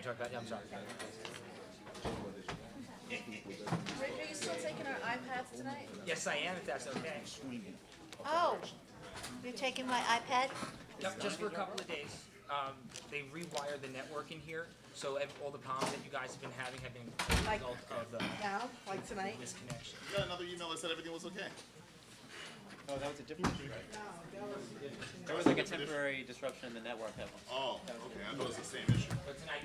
you're talking about, yeah, I'm sorry. Rick, are you still taking our iPads tonight? Yes, I am, if that's okay. Oh, you're taking my iPad? Yep, just for a couple of days. They rewired the network in here, so all the problems that you guys have been having have been as a Like- result of the Now, like tonight? disconnection. You got another email that said everything was okay. Oh, that was a different issue, right? There was like a temporary disruption in the network that was. Oh, okay. I thought it was the same issue. But tonight,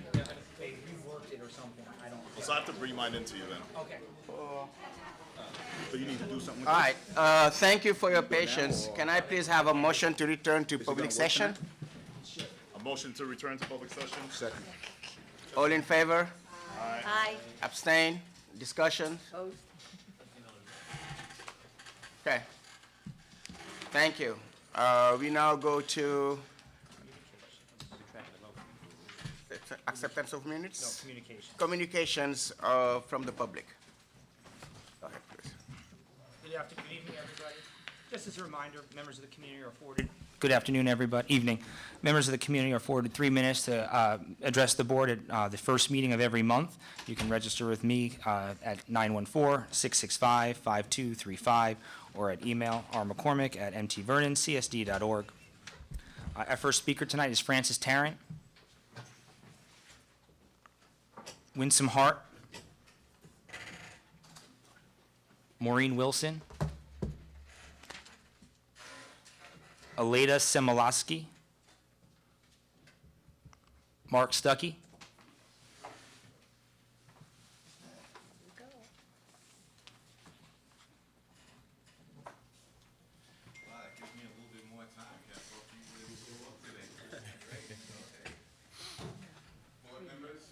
they reworked it or something, I don't. So I have to bring mine into you then. Okay. So you need to do something with All right, thank you for your patience. Can I please have a motion to return to public session? a motion to return to public session. Second. All in favor? Aye. Abstain? Discussion? Opposed? Okay. Thank you. We now go to acceptance of No, minutes? communication. Communications from the public. Go ahead, please. Good evening, everybody. Just as a reminder, members of the community are afforded. Good afternoon, everybody. Evening. Members of the community are afforded 3 minutes to address the board at the first meeting of every month. You can register with me at 914-665-5235 or at email rmccormick@mtvernoncsd.org. Our first speaker tonight is Francis Tarrant. Winsome Hart. Maureen Wilson. Aleda Semilowski. Mark Stuckey. Wow, that gives me a little bit more time. Can't talk to you really show up today. Great, okay. Board members,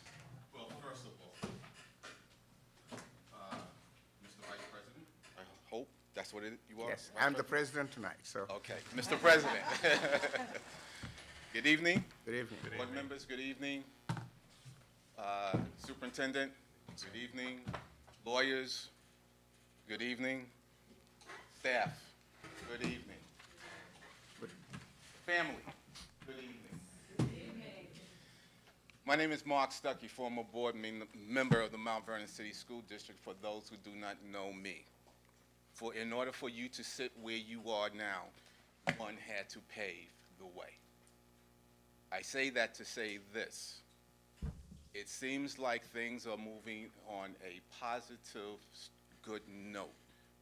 well, first of all, Mr. Vice President, I hope that's what you are? Yes, Vice I'm the President? president tonight, so Okay, Mr. President. Good evening. good evening. Board members, good evening. Superintendent, good evening. Lawyers, good evening. Staff, good evening. Family, good evening. My name is Mark Stuckey, former board member of the Mount Vernon City School District, for those who do not know me. In order for you to sit where you are now, one had to pave the way. I say that to say this. It seems like things are moving on a positive, good note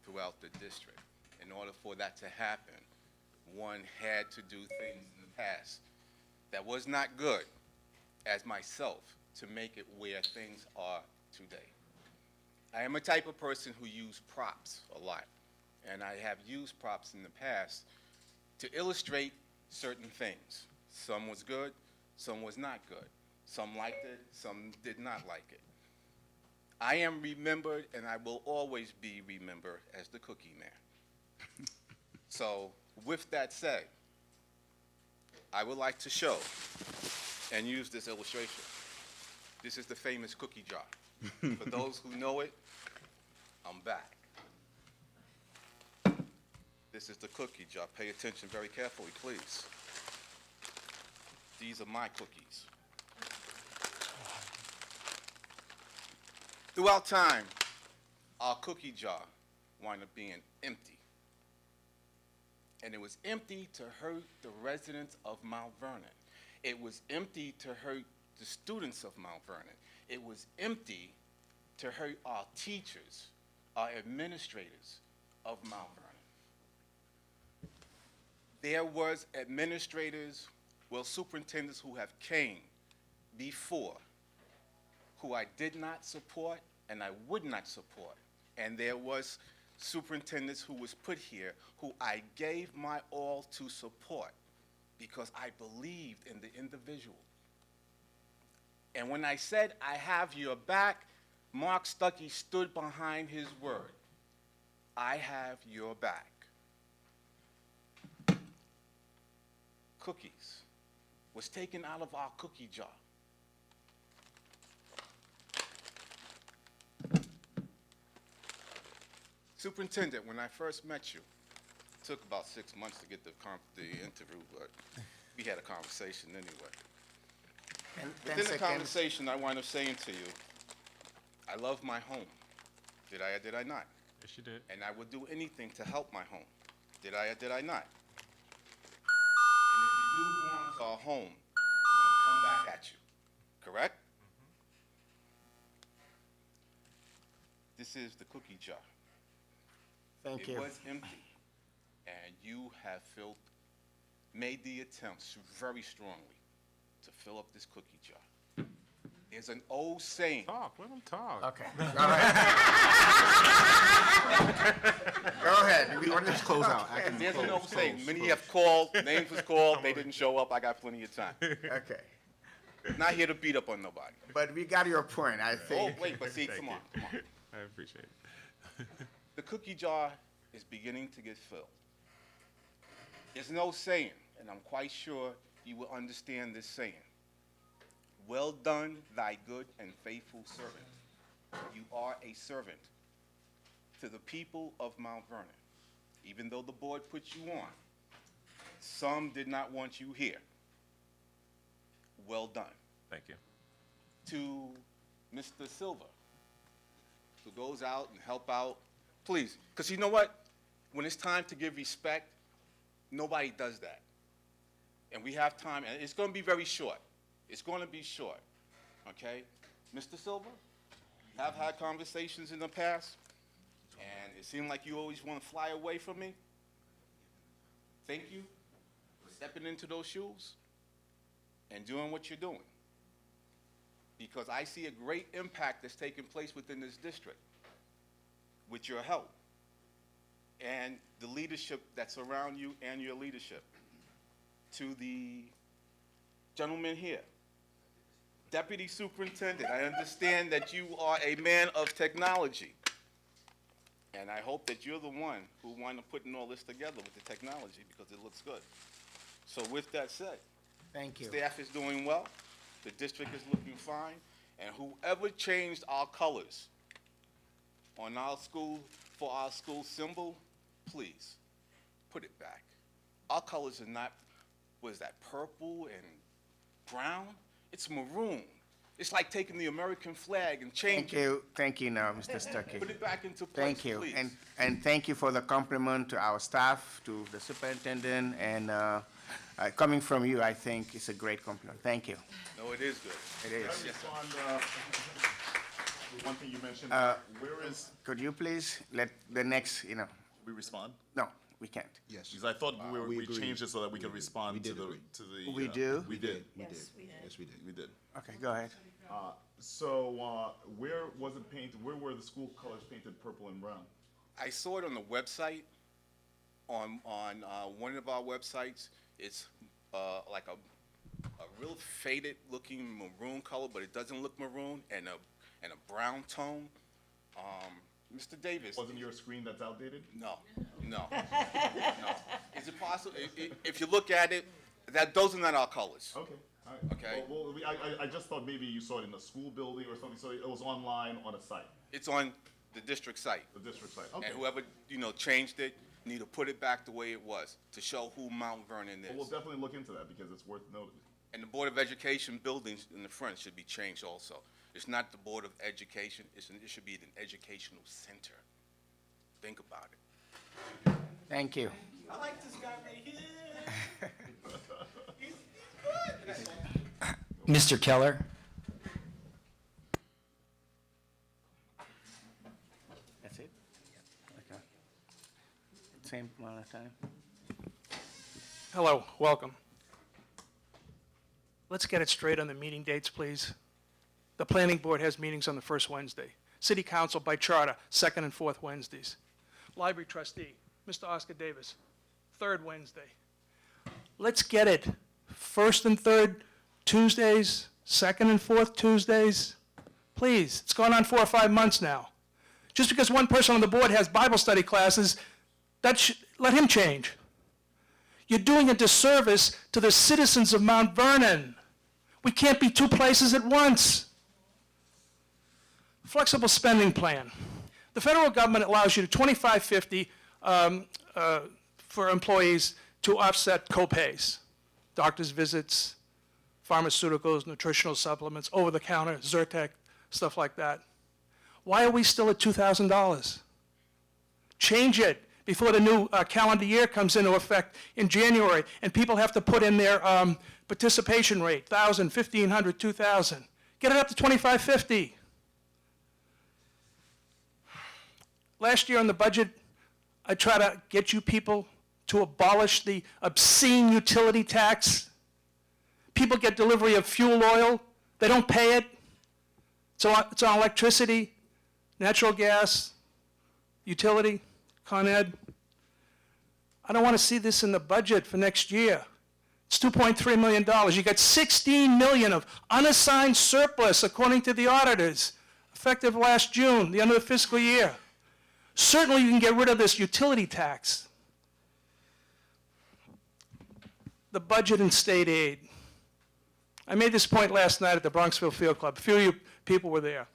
throughout the district. In order for that to happen, one had to do things in the past that was not good, as myself, to make it where things are today. I am a type of person who use props a lot, and I have used props in the past to illustrate certain things. Some was good, some was not good. Some liked it, some did not like it. I am remembered, and I will always be remembered as the Cookie Man. So, with that said, I would like to show and use this illustration. This is the famous cookie jar. For those who know it, I'm back. This is the cookie jar. Pay attention very carefully, please. These are my cookies. Throughout time, our cookie jar wound up being empty. And it was empty to hurt the residents of Mount Vernon. It was empty to hurt the students of Mount Vernon. It was empty to hurt our teachers, our administrators of Mount Vernon. There was administrators, well, superintendents who have came before who I did not support and I would not support. And there was superintendents who was put here who I gave my all to support because I believed in the individual. And when I said, I have your back, Mark Stuckey stood behind his word. I have your back. Cookies was taken out of our cookie jar. Superintendent, when I first met you, it took about 6 months to get the interview, but we had a conversation anyway. And 10 Within the seconds. conversation, I wind up saying to you, I love my home. Did I or did I not? Yes, you did. And I would do anything to help my home. Did I or did I not? And if you do harm to our home, I'm gonna come back at you. Correct? This is the cookie jar. Thank It you. was empty, and you have made the attempts very strongly to fill up this cookie jar. There's an old saying. Talk, let him talk. Okay, go ahead. Go ahead. We want to close out. There's an old saying. Many have called, names was called, they didn't show up. I got plenty of time. Okay, Not here to beat up on nobody. but we got your point, I Oh, think. wait, but see, come on, come on. I appreciate it. The cookie jar is beginning to get filled. There's no saying, and I'm quite sure you will understand this saying. Well done, thy good and faithful servant. You are a servant to the people of Mount Vernon. Even though the board put you on, some did not want you here. Well done. Thank you. To Mr. Silva, who goes out and help out, please, because you know what? When it's time to give respect, nobody does that. And we have time, and it's going to be very short. It's going to be short, okay? Mr. Silva, we have had conversations in the past, and it seemed like you always want to fly away from me. Thank you for stepping into those shoes and doing what you're doing, because I see a great impact that's taking place within this district with your help and the leadership that's around you and your leadership. To the gentleman here, Deputy Superintendent, I understand that you are a man of technology, and I hope that you're the one who wind up putting all this together with the technology, because it looks good. So with that said, Thank you. staff is doing well, the district is looking fine, and whoever changed our colors on our school, for our school symbol, please, put it back. Our colors are not, what is that, purple and brown? It's maroon. It's like taking the American flag and changing it. Thank you now, Mr. Stuckey. Put it back into place, Thank you, please. and thank you for the compliment to our staff, to the superintendent, and coming from you, I think it's a great compliment. Thank you. No, it is good. It is. Can I respond, one thing you mentioned, where is, Could you please let the next, we respond? no, we can't. Yes. Because I thought we agreed. changed it so that we could respond to did the, agree. to the. We do? We did, We did. Yes, we did. Yes, we did. we did. Okay, go ahead. So, where was it painted, where were the school colors painted purple and brown? I saw it on the website, on one of our websites. It's like a real faded looking maroon color, but it doesn't look maroon, and a brown tone. Mr. Davis. Wasn't your screen that's outdated? No, no, no. Is it possible, if you look at it, those are not our colors. Okay, all right. Okay. Well, I just thought maybe you saw it in a school building or something, so it was online on a site, It's on the district site. the district site. Okay. And whoever, changed it, need to put it back the way it was to show who Mount Vernon Well, we'll is. definitely look into that because it's worth noting. And the Board of Education buildings in the front should be changed also. It's not the Board of Education, it should be an educational center. Think about it. Thank you. I like this guy right here. He's good. Mr. Keller? That's it? Okay. Same amount of time? Hello, welcome. Let's get it straight on the meeting dates, please. The planning board has meetings on the first Wednesday. City council by charter, second and fourth Wednesdays. Library trustee, Mr. Oscar Davis, third Wednesday. Let's get it. First and third Tuesdays, second and fourth Tuesdays. Please, it's gone on 4 or 5 months now. Just because one person on the board has Bible study classes, let him change. You're doing a disservice to the citizens of Mount Vernon. We can't be 2 places at once. Flexible spending plan. The federal government allows you to $25.50 for employees to offset co-pays, doctor's visits, pharmaceuticals, nutritional supplements, over-the-counter, Zyrtec, stuff like that. Why are we still at $2,000? Change it before the new calendar year comes into effect in January, and people have to put in their participation rate, $1,000, $1,500, $2,000. Get it up to $2,550. Last year on the budget, I tried to get you people to abolish the obscene utility tax. People get delivery of fuel oil. They don't pay it. It's on electricity, natural gas, utility, Con Ed. I don't want to see this in the budget for next year. It's $2.3 million. You got $16 million of unassigned surplus, according to the auditors, effective last June, the end of the fiscal year. Certainly you can get rid of this utility tax. The budget and state aid. I made this point last night at the Bronxville Field Club. A few of you people were there.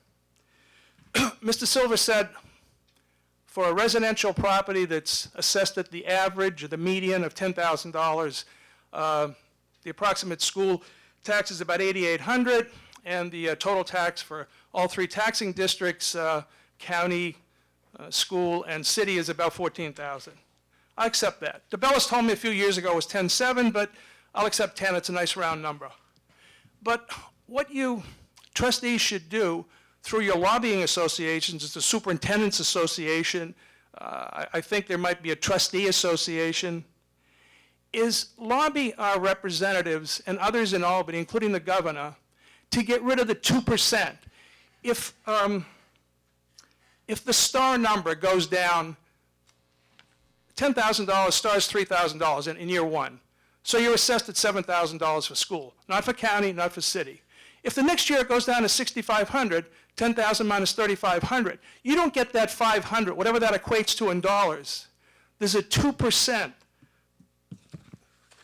Mr. Silver said, for a residential property that's assessed at the average or the median of $10,000, the approximate school tax is about $8,800, and the total tax for all three taxing districts, county, school, and city, is about $14,000. I accept that. DeBellis told me a few years ago it was $10,700, but I'll accept 10. It's a nice round number. But what you trustees should do through your lobbying associations, it's the Superintendent's Association, I think there might be a trustee association, is lobby our representatives and others in Albany, including the governor, to get rid of the 2%. If the star number goes down, $10,000, star is $3,000 in year one. So you're assessed at $7,000 for school, not for county, not for city. If the next year it goes down to $6,500, 10,000 minus 3,500, you don't get that 500, whatever that equates to in dollars. There's a 2%.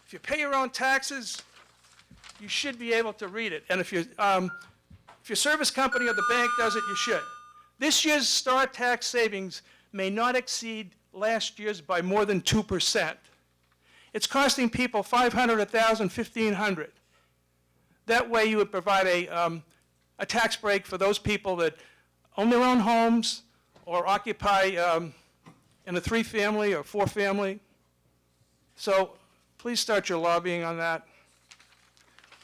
If you pay your own taxes, you should be able to read it. And if your service company or the bank does it, you should. This year's star tax savings may not exceed last year's by more than 2%. It's costing people $500, $1,000, $1,500. That way you would provide a tax break for those people that own their own homes or occupy in a 3-family or 4-family. So please start your lobbying on that.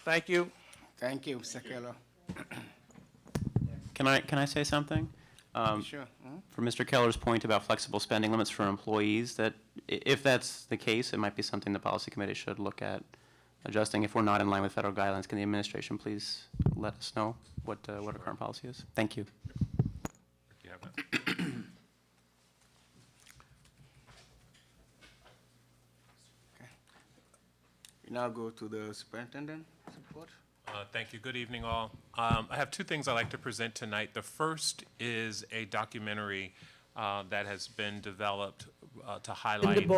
Thank you. Thank you, Mr. Keller. Can I say something? Sure. For Mr. Keller's point about flexible spending limits for employees, that if that's the case, it might be something the policy committee should look at adjusting. If we're not in line with federal guidelines, can the administration please let us know what our current policy is? Thank you. You have that? We now go to the superintendent report. Thank you. Good evening, all. I have two things I'd like to present tonight. The first is a documentary that has been developed to highlight.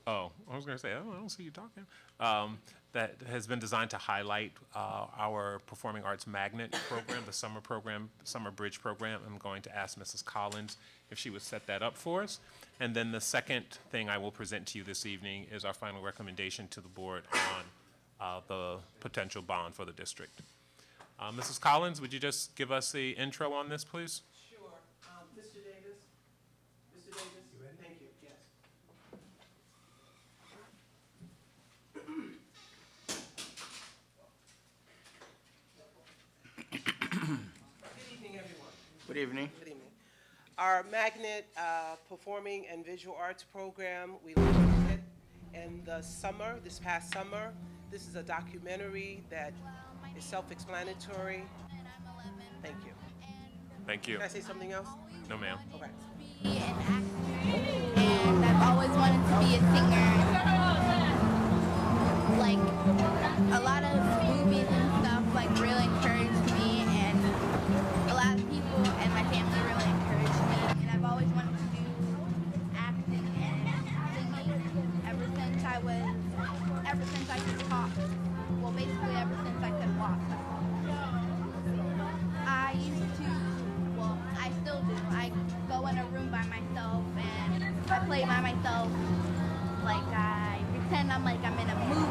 Oh, I was going to say, oh, I don't see you talking. That has been designed to highlight our Performing Arts Magnet program, the summer bridge program. I'm going to ask Mrs. Collins if she would set that up for us. And then the second thing I will present to you this evening is our final recommendation to the board on the potential bond for the district. Mrs. Collins, would you just give us the intro on this, please? Sure. Mr. Davis? Mr. Davis? You ready? Thank you. Yes. Good evening, everyone. Good evening. Good evening. Our Magnet Performing and Visual Arts Program, we launched it in the summer, this past summer. This is a documentary that is self-explanatory. Thank you. Thank you. Can I say something else? No, ma'am. Okay. Be an actor, and I've always wanted to be a singer. Like, a lot of movies and stuff, like, really encouraged me, and a lot of people and my family really encouraged me, and I've always wanted to do acting and singing ever since I could talk. Well, basically ever since I could walk. I used to, well, I still do. I go in a room by myself and I play by myself. Like I pretend I'm like I'm in a movie,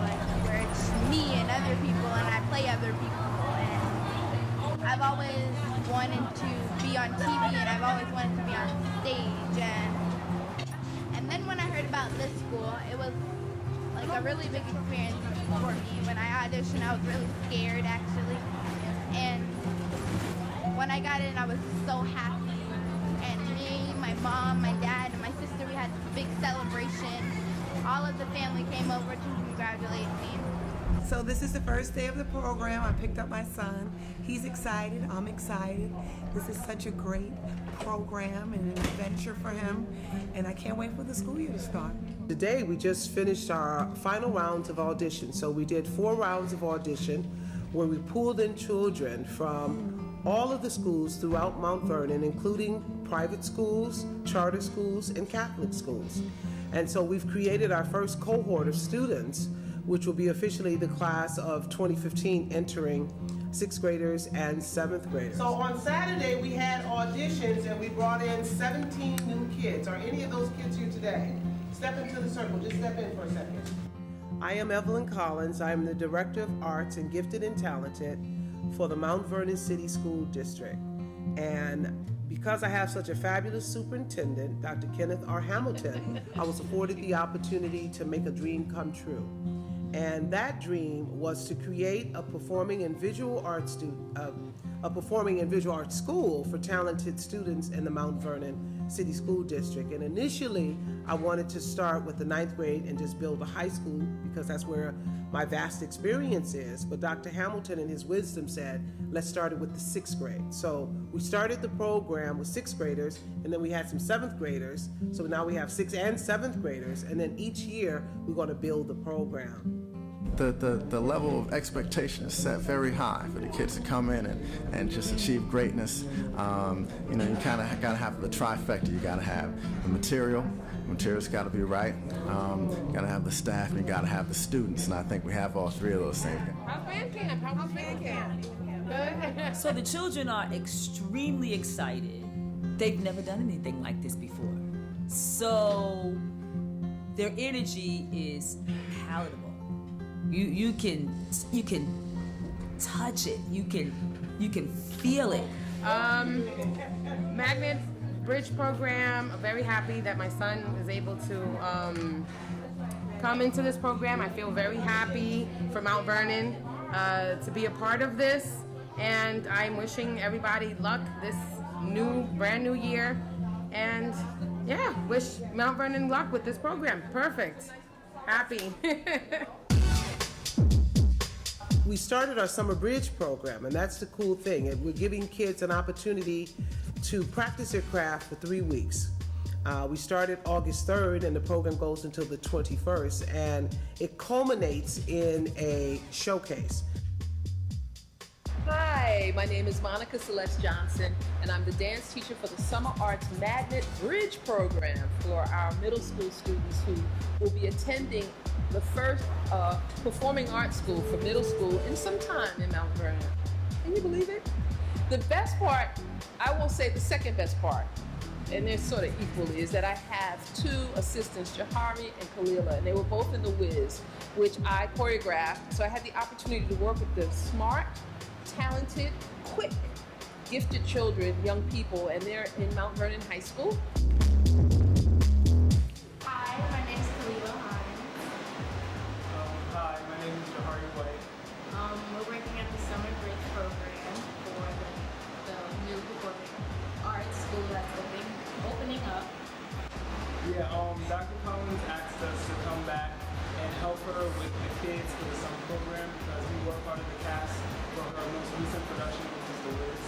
like where it's me and other people, and I play other people. And I've always wanted to be on TV, and I've always wanted to be on stage. And then when I heard about this school, it was like a really big experience for me. When I auditioned, I was really scared actually, and when I got in, I was so happy. And me, my mom, my dad, and my sister, we had this big celebration. All of the family came over to congratulate me. So this is the first day of the program. I picked up my son. He's excited. I'm excited. This is such a great program and an adventure for him. And I can't wait for the school year to start. Today we just finished our final rounds of audition. So we did 4 rounds of audition where we pulled in children from all of the schools throughout Mount Vernon, including private schools, charter schools, and Catholic schools. And so we've created our first cohort of students, which will be officially the class of 2015 entering 6th graders and 7th graders. So on Saturday, we had auditions and we brought in 17 new kids. Are any of those kids here today? Step into the circle, just step in for a second. I am Evelyn Collins. I am the Director of Arts and Gifted and Talented for the Mount Vernon City School District. And because I have such a fabulous superintendent, Dr. Kenneth R. Hamilton, I was afforded the opportunity to make a dream come true. And that dream was to create a performing and visual arts school for talented students in the Mount Vernon City School District. And initially, I wanted to start with the 9th grade and just build a high school because that's where my vast experience is. But Dr. Hamilton in his wisdom said, let's start it with the 6th grade. So we started the program with 6th graders, and then we had some 7th graders. So now we have 6th and 7th graders, and then each year we're going to build the program. The level of expectation is set very high for the kids to come in and just achieve greatness. You kind of got to have the trifecta. You got to have the material's got to be right. You got to have the staff, and you got to have the students. And I think we have all 3 of those things. How's band camp? How's band camp? Good. So the children are extremely excited. They've never done anything like this before. So their energy is palatable. You can touch it. You can feel it. Magnet Bridge program. I'm very happy that my son was able to come into this program. I feel very happy for Mount Vernon to be a part of this, and I'm wishing everybody luck this brand new year. And yeah, wish Mount Vernon luck with this program. Perfect. Happy. We started our Summer Bridge program, and that's the cool thing. We're giving kids an opportunity to practice their craft for 3 weeks. We started August 3rd, and the program goes until the 21st, and it culminates in a showcase. Hi, my name is Monica Celeste Johnson, and I'm the dance teacher for the Summer Arts Magnet Bridge program for our middle school students who will be attending the first performing arts school for middle school in some time in Mount Vernon. Can you believe it? The best part, I won't say the second best part, and they're sort of equally, is that I have 2 assistants, Jahari and Kalila, and they were both in The Wiz, which I choreographed. So I had the opportunity to work with the smart, talented, quick, gifted children, young people, and they're in Mount Vernon High School. Hi, my name is Kalila Hines. Hi, my name is Jahari White. We're working at the Summer Bridge program for the new performing arts school that's opening up. Yeah, Dr. Collins asked us to come back and help her with the kids for the summer program because we were part of the cast for her most recent production, which is The Wiz.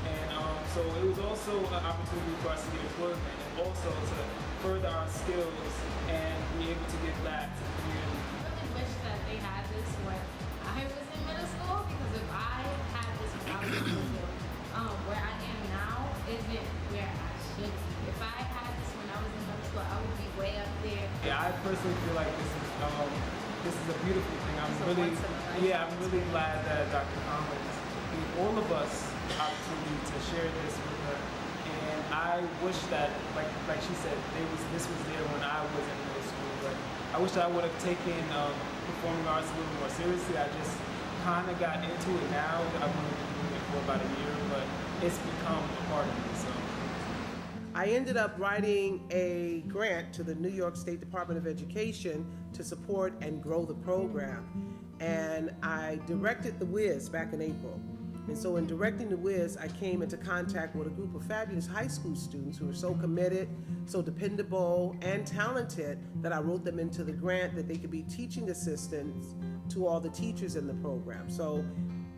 And so it was also an opportunity for us to get employment and also to further our skills and be able to give back to the community. I really wish that they had this when I was in middle school, because if I had this when I was in middle school, where I am now isn't where I should be. If I had this when I was in middle school, I would be way up there. Yeah, I personally feel like this is a beautiful thing. I'm really glad that Dr. Collins gave all of us the opportunity to share this with her. And I wish that, like she said, this was there when I was in middle school. But I wish I would have taken performing arts a little more seriously. I just kind of got into it now. I've only been doing it for about a year, but it's become a part of me. So I ended up writing a grant to the New York State Department of Education to support and grow the program. And I directed The Wiz back in April. And so in directing The Wiz, I came into contact with a group of fabulous high school students who were so committed, so dependable, and talented that I wrote them into the grant that they could be teaching assistants to all the teachers in the program. So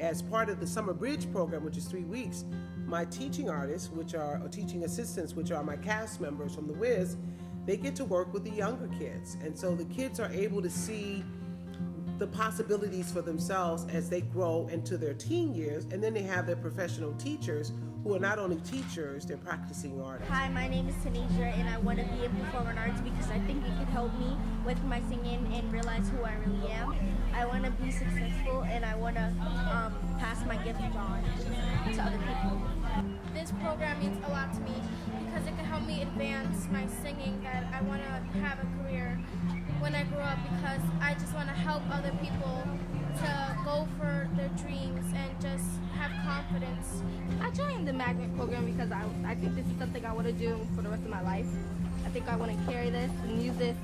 as part of the Summer Bridge program, which is 3 weeks, my teaching artists, or teaching assistants, which are my cast members from The Wiz, they get to work with the younger kids. And so the kids are able to see the possibilities for themselves as they grow into their teen years, and then they have their professional teachers who are not only teachers, they're practicing artists. Hi, my name is Tanisha, and I want to be in performing arts because I think it can help me with my singing and realize who I really am. I want to be successful, and I want to pass my gift on to other people. This program means a lot to me because it can help me advance my singing, that I want to have a career when I grow up, because I just want to help other people to go for their dreams and just have confidence. I joined the magnet program because I think this is something I want to do for the rest of my life. I think I want to carry this and use this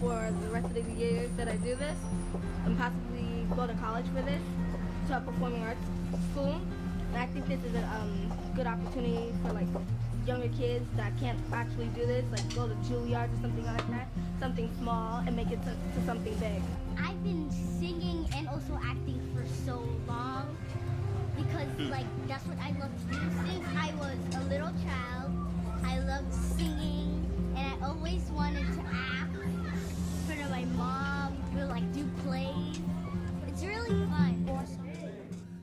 for the rest of the years that I do this, and possibly go to college for this, to a performing arts school. And I think this is a good opportunity for like younger kids that can't actually do this, like go to Juilliard or something like that, something small and make it to something big. I've been singing and also acting for so long because like that's what I love to do. Since I was a little child, I loved singing and I always wanted to act in front of my mom. We'll like do plays. It's really fun.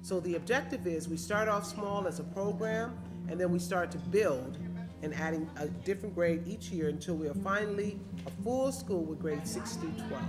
So the objective is we start off small as a program, and then we start to build and adding a different grade each year until we are finally a full school with grades 6 through 12.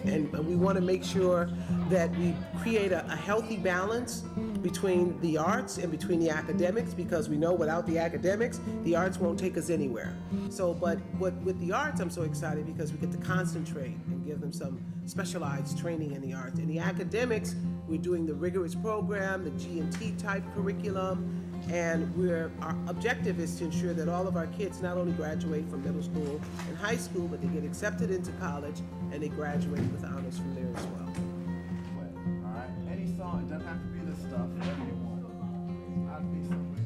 And we want to make sure that we create a healthy balance between the arts and between the academics, because we know without the academics, the arts won't take us anywhere. So, but with the arts, I'm so excited because we get to concentrate and give them some specialized training in the arts. In the academics, we're doing the rigorous program, the G&T type curriculum, and our objective is to ensure that all of our kids not only graduate from middle school and high school, but they get accepted into college and they graduate with honors from there as well. All right, any song, it doesn't have to be this stuff, whatever you want. I'd be somewhere.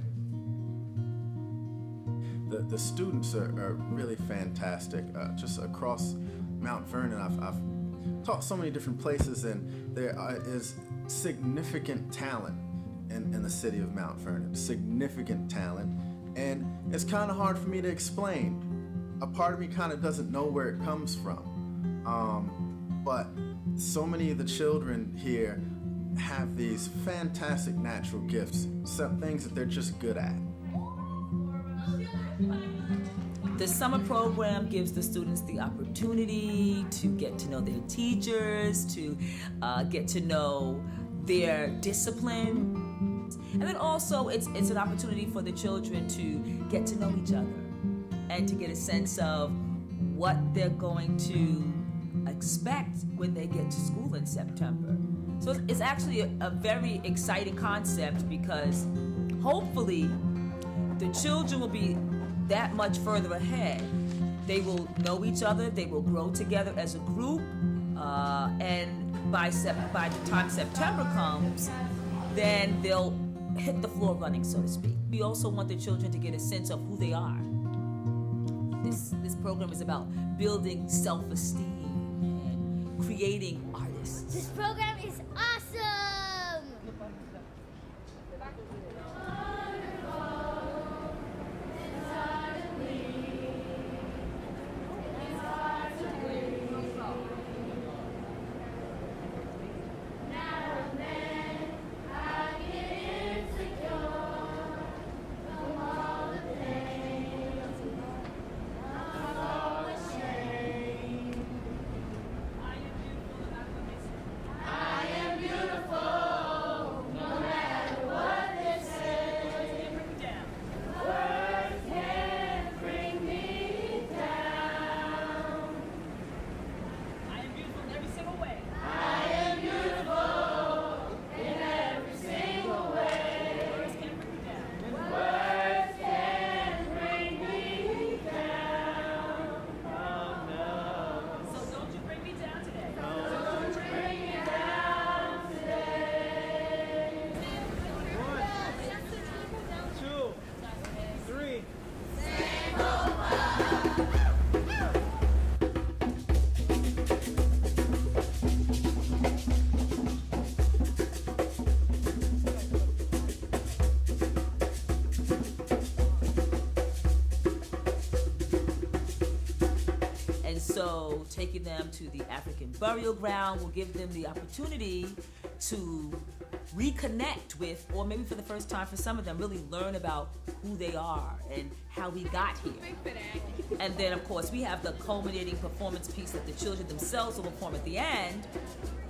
The students are really fantastic. Just across Mount Vernon, I've taught so many different places, and there is significant talent in the city of Mount Vernon, significant talent, and it's kind of hard for me to explain. A part of me kind of doesn't know where it comes from, but so many of the children here have these fantastic natural gifts, some things that they're just good at. The summer program gives the students the opportunity to get to know their teachers, to get to know their discipline. And then also it's an opportunity for the children to get to know each other and to get a sense of what they're going to expect when they get to school in September. So it's actually a very exciting concept, because hopefully the children will be that much further ahead. They will know each other, they will grow together as a group, and by the time September comes, then they'll hit the floor running, so to speak. We also want the children to get a sense of who they are. This program is about building self-esteem and creating artists. This program is awesome! I am So taking them to the African burial ground will give them the opportunity to reconnect with, or maybe for the first time for some of them, really learn about who they are and how we got here. And then, of course, we have the culminating performance piece that the children themselves will perform at the end.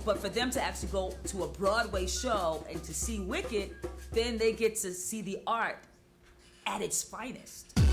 But for them to actually go to a Broadway show and to see Wicked, then they get to see the art at its finest.